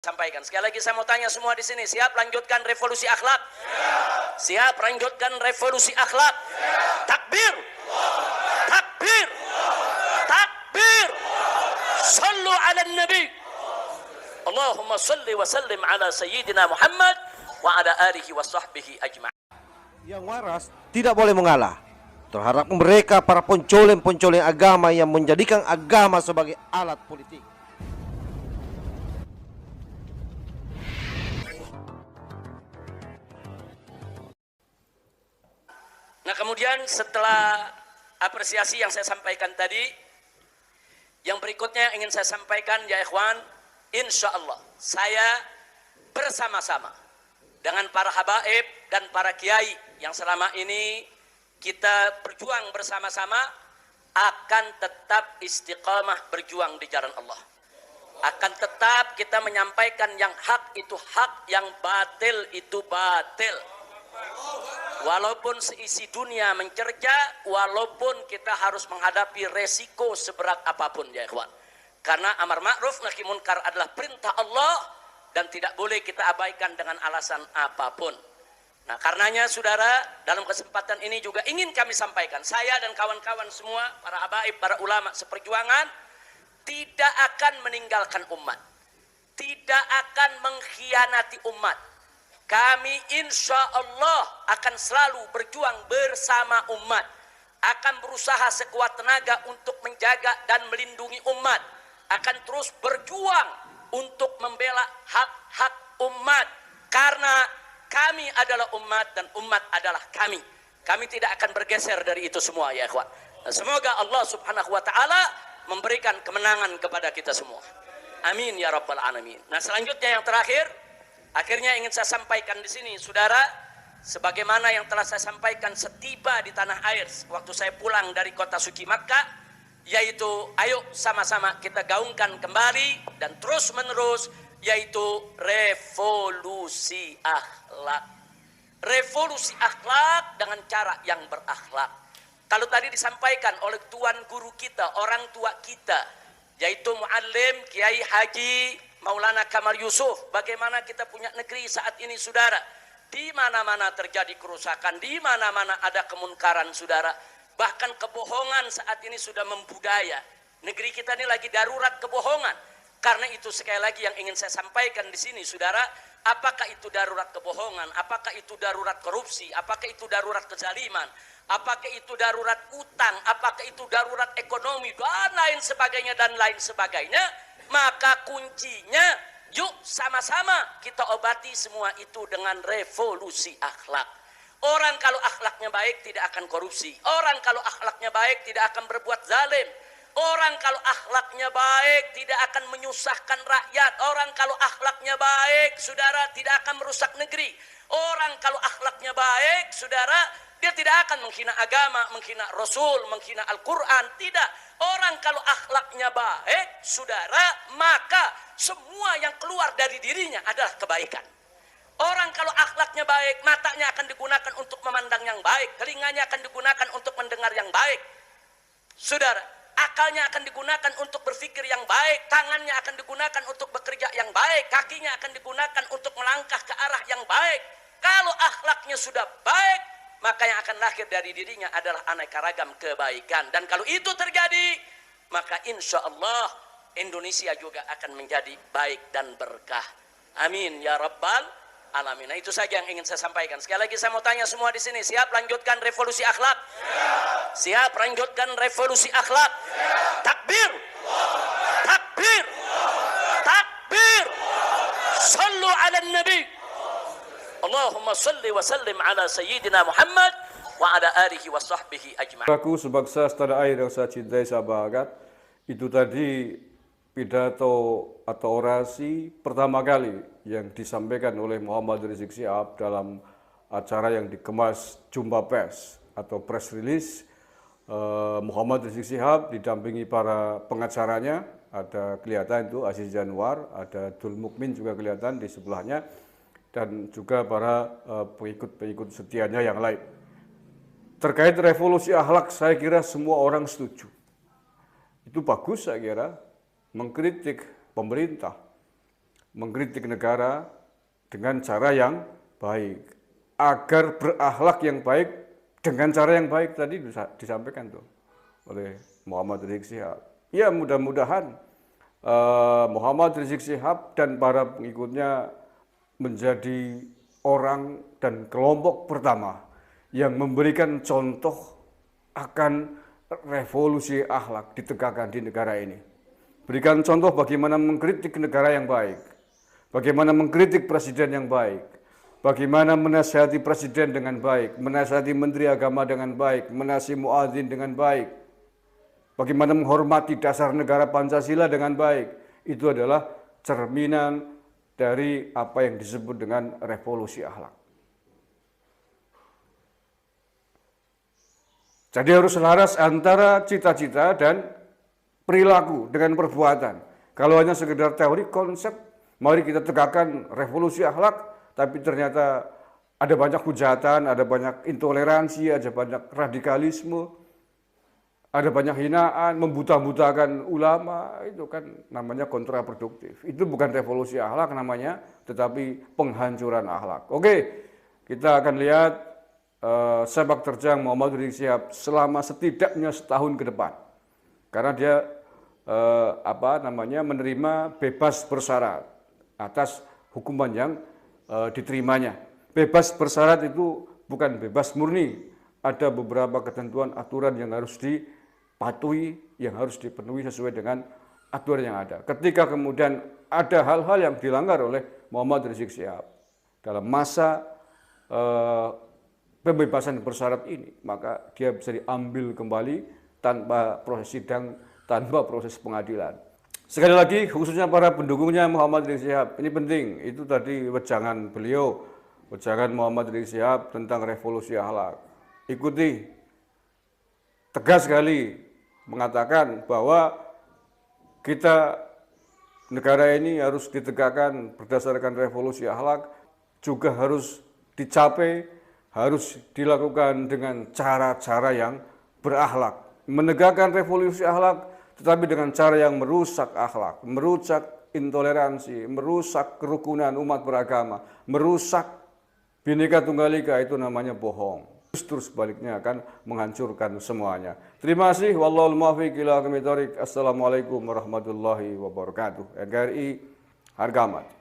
Sampaikan. Sekali lagi saya mau tanya semua di sini, siap lanjutkan revolusi akhlak? Siap lanjutkan revolusi akhlak? Takbir! Takbir! Takbir! Sallu ala nabi. Allahumma salli wa sallim ala sayyidina Muhammad wa ala alihi wa sahbihi ajma'in. Yang waras tidak boleh mengalah terhadap mereka para pencoleng-pencoleng agama yang menjadikan agama sebagai alat politik. Nah, kemudian setelah apresiasi yang saya sampaikan tadi, yang berikutnya ingin saya sampaikan ya ikhwan, insya Allah saya bersama-sama dengan para habaib dan para kiai yang selama ini kita berjuang bersama-sama akan tetap istiqamah berjuang di jalan Allah. Akan tetap kita menyampaikan yang hak itu hak, yang batil itu batil. Walaupun seisi dunia mencerca, walaupun kita harus menghadapi resiko seberat apapun ya ikhwan. Karena amar ma'ruf nahi munkar adalah perintah Allah dan tidak boleh kita abaikan dengan alasan apapun. Nah, karenanya saudara, dalam kesempatan ini juga ingin kami sampaikan, saya dan kawan-kawan semua, para habaib, para ulama seperjuangan, tidak akan meninggalkan umat. Tidak akan mengkhianati umat. Kami insya Allah akan selalu berjuang bersama umat. Akan berusaha sekuat tenaga untuk menjaga dan melindungi umat. Akan terus berjuang untuk membela hak-hak umat. Karena kami adalah umat dan umat adalah kami. Kami tidak akan bergeser dari itu semua ya ikhwan. Nah, semoga Allah subhanahu wa ta'ala memberikan kemenangan kepada kita semua. Amin ya rabbal alamin. Nah, selanjutnya yang terakhir, akhirnya ingin saya sampaikan di sini, saudara, sebagaimana yang telah saya sampaikan setiba di tanah air waktu saya pulang dari kota suci Makkah, yaitu ayo sama-sama kita gaungkan kembali dan terus menerus, yaitu revolusi akhlak. Revolusi akhlak dengan cara yang berakhlak. Kalau tadi disampaikan oleh tuan guru kita, orang tua kita, yaitu Muallim Kiai Haji Maulana Kamal Yusuf, bagaimana kita punya negeri saat ini saudara, di mana-mana terjadi kerusakan, di mana-mana ada kemunkaran saudara, bahkan kebohongan saat ini sudah membudaya. Negeri kita ini lagi darurat kebohongan. Karena itu sekali lagi yang ingin saya sampaikan di sini saudara, apakah itu darurat kebohongan, apakah itu darurat korupsi, apakah itu darurat kezaliman, apakah itu darurat utang, apakah itu darurat ekonomi dan lain sebagainya, maka kuncinya yuk sama-sama kita obati semua itu dengan revolusi akhlak. Orang kalau akhlaknya baik tidak akan korupsi, orang kalau akhlaknya baik tidak akan berbuat zalim, orang kalau akhlaknya baik tidak akan menyusahkan rakyat, orang kalau akhlaknya baik saudara tidak akan merusak negeri, orang kalau akhlaknya baik saudara dia tidak akan menghina agama, menghina Rasul, menghina Al-Quran. Tidak. Orang kalau akhlaknya baik, saudara, maka semua yang keluar dari dirinya adalah kebaikan. Orang kalau akhlaknya baik, matanya akan digunakan untuk memandang yang baik, telinganya akan digunakan untuk mendengar yang baik. Saudara, akalnya akan digunakan untuk berpikir yang baik, tangannya akan digunakan untuk bekerja yang baik, kakinya akan digunakan untuk melangkah ke arah yang baik. Kalau akhlaknya sudah baik, maka yang akan lahir dari dirinya adalah aneka ragam kebaikan. Dan kalau itu terjadi, maka insya Allah Indonesia juga akan menjadi baik dan berkah. Amin ya rabbal alamin. Nah, itu saja yang ingin saya sampaikan. Sekali lagi saya mau tanya semua di sini, siap lanjutkan revolusi akhlak? Siap lanjutkan revolusi akhlak? Takbir! Takbir! Takbir! Sallu ala nabi. Allahumma salli wa sallim ala sayyidina Muhammad wa ala alihi wa sahbihi ajma'in. Aku sebangsa setanah air yang saya cintai sahabat, itu tadi pidato atau orasi pertama kali yang disampaikan oleh Muhammad Rizik Syihab dalam acara yang dikemas jumpa pers atau press release. Muhammad Rizik Syihab didampingi para pengacaranya, ada kelihatan itu Aziz Janwar, ada Dul Mukmin juga kelihatan di sebelahnya, dan juga para pengikut-pengikut setianya yang lain. Terkait revolusi akhlak, saya kira semua orang setuju. Itu bagus saya kira, mengkritik pemerintah. mengkritik negara dengan cara yang baik, agar berakhlak yang baik dengan cara yang baik tadi disampaikan tuh oleh Muhammad Rizik Syihab. Ya mudah-mudahan Muhammad Rizik Syihab dan para pengikutnya menjadi orang dan kelompok pertama yang memberikan contoh akan revolusi akhlak ditegakkan di negara ini. Berikan contoh bagaimana mengkritik negara yang baik, bagaimana mengkritik presiden yang baik, bagaimana menasihati presiden dengan baik, menasihati menteri agama dengan baik, menasihati muadzin dengan baik, bagaimana menghormati dasar negara Pancasila dengan baik. Itu adalah cerminan dari apa yang disebut dengan revolusi akhlak. Jadi harus selaras antara cita-cita dan perilaku dengan perbuatan. Kalau hanya sekedar teori, konsep, mari kita tegakkan revolusi akhlak, tapi ternyata ada banyak hujatan, ada banyak intoleransi, ada banyak radikalisme, ada banyak hinaan, membuta-butakan ulama, itu kan namanya kontraproduktif. Itu bukan revolusi akhlak namanya, tetapi penghancuran akhlak. Oke, kita akan lihat sepak terjang Muhammad Rizik Syihab selama setidaknya setahun ke depan, karena dia menerima bebas bersyarat atas hukuman yang diterimanya. Bebas bersyarat itu bukan bebas murni, ada beberapa ketentuan aturan yang harus dipatuhi, yang harus dipenuhi sesuai dengan aturan yang ada. Ketika kemudian ada hal-hal yang dilanggar oleh Muhammad Rizik Syihab dalam masa pembebasan bersyarat ini, maka dia bisa diambil kembali tanpa proses sidang, tanpa proses pengadilan. Sekali lagi, khususnya para pendukungnya Muhammad Rizik Syihab, ini penting. Itu tadi wejangan beliau, wejangan Muhammad Rizik Syihab tentang revolusi akhlak. Ikuti, tegas sekali mengatakan bahwa kita, negara ini harus ditegakkan berdasarkan revolusi akhlak, juga harus dicapai, harus dilakukan dengan cara-cara yang berakhlak. Menegakkan revolusi akhlak, tetapi dengan cara yang merusak akhlak, merusak intoleransi, merusak kerukunan umat beragama, merusak Bhinneka Tunggal Ika, itu namanya bohong. Justru sebaliknya akan menghancurkan semuanya. Terima kasih. Wallahul muwaffiq ila aqwamit thoriq. Assalamualaikum warahmatullahi wabarakatuh. NKRI harga mati.